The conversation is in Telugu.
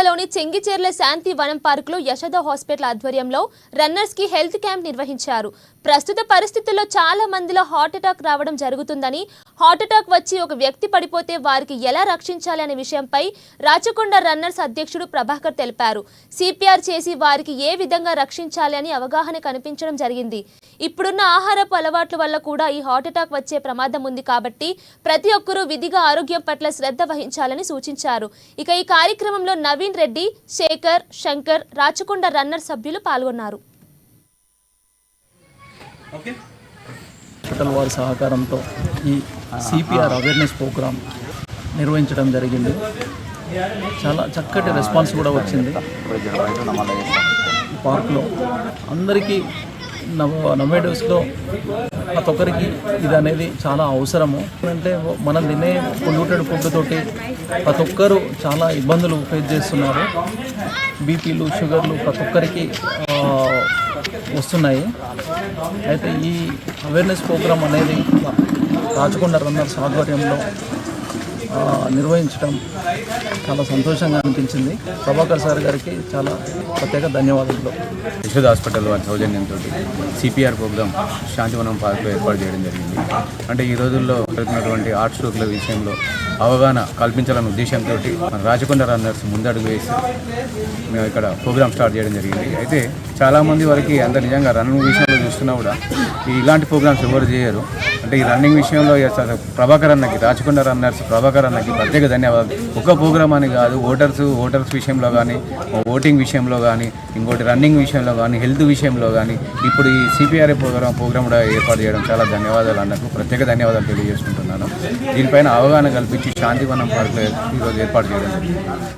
పట్టణంలోని చెంగిచెర్ల శాంతి వనం పార్కులో యశోద హాస్పిటల్ ఆధ్వర్యంలో రన్నర్స్ కి హెల్త్ క్యాంప్ నిర్వహించారు. ప్రస్తుత పరిస్థితుల్లో చాలా మందిలో హార్ట్ అటాక్ రావడం జరుగుతుందని, హార్ట్ అటాక్ వచ్చి ఒక వ్యక్తి పడిపోతే వారికి ఎలా రక్షించాలి అనే విషయంపై రాచకొండ రన్నర్స్ అధ్యక్షుడు ప్రభాకర్ తెలిపారు. సిపిఆర్ చేసి వారికి ఏ విధంగా రక్షించాలి అని అవగాహన కనిపించడం జరిగింది. ఇప్పుడున్న ఆహారపు అలవాట్ల వల్ల కూడా ఈ హార్ట్ అటాక్ వచ్చే ప్రమాదం ఉంది కాబట్టి ప్రతి ఒక్కరూ విధిగా ఆరోగ్యం పట్ల శ్రద్ధ వహించాలని సూచించారు. ఇక ఈ కార్యక్రమంలో నవీన్ రెడ్డి, శేఖర్, శంకర్, రాచకొండ రన్నర్ సభ్యులు పాల్గొన్నారు. హాస్పిటల్ వారి సహకారంతో ఈ సిపిఆర్ అవేర్నెస్ ప్రోగ్రాం నిర్వహించడం జరిగింది. చాలా చక్కటి రెస్పాన్స్ కూడా వచ్చింది. పార్క్లో అందరికీ నవేడేస్లో ప్రతి ఒక్కరికి ఇది అనేది చాలా అవసరము. అంటే మనం తినే పొల్యూటెడ్ ఫుడ్ తోటి ప్రతి ఒక్కరు చాలా ఇబ్బందులు ఫేస్ చేస్తున్నారు. బీపీలు, షుగర్లు ప్రతి ఒక్కరికి వస్తున్నాయి. అయితే ఈ అవేర్నెస్ ప్రోగ్రాం అనేది రాచకొండ రన్నర్స్ ఆధ్వర్యంలో నిర్వహించడం చాలా సంతోషంగా అనిపించింది. ప్రభాకర్ సార్ గారికి చాలా ప్రత్యేక ధన్యవాదాలు. యశోద హాస్పిటల్ వారి సౌజన్యంతో సిపిఆర్ ప్రోగ్రాం శాంతివనం పార్క్లో ఏర్పాటు చేయడం జరిగింది. అంటే ఈ రోజుల్లో జరుగుతున్నటువంటి హార్ట్ స్ట్రోక్ల విషయంలో అవగాహన కల్పించాలనే ఉద్దేశంతో మన రాచకొండ రన్నర్స్ ముందడుగు వేసి మేము ఇక్కడ ప్రోగ్రామ్ స్టార్ట్ చేయడం జరిగింది. అయితే చాలామంది వారికి అంత నిజంగా రన్నింగ్ విషయంలో చూస్తున్నా కూడా ఇలాంటి ప్రోగ్రామ్స్ ఎవరు చేయరు. అంటే ఈ రన్నింగ్ విషయంలో ప్రభాకర్ అన్నకి, రాచకొండ రన్నర్స్ ప్రభాకర్ అన్నకి ప్రత్యేక ధన్యవాదాలు. ఒక ప్రోగ్రామ్ అని కాదు, ఓటర్స్ విషయంలో కానీ, ఓటింగ్ విషయంలో కానీ, ఇంకోటి రన్నింగ్ విషయంలో కానీ, హెల్త్ విషయంలో కానీ ఇప్పుడు ఈ సిపిఆర్ ప్రోగ్రామ్ కూడా ఏర్పాటు చేయడం చాలా ధన్యవాదాలు అన్నకు ప్రత్యేక ధన్యవాదాలు తెలియజేసుకుంటున్నాను. దీనిపైన అవగాహన కల్పించి శాంతివనం పార్కులో ఈరోజు ఏర్పాటు చేయడం జరిగింది.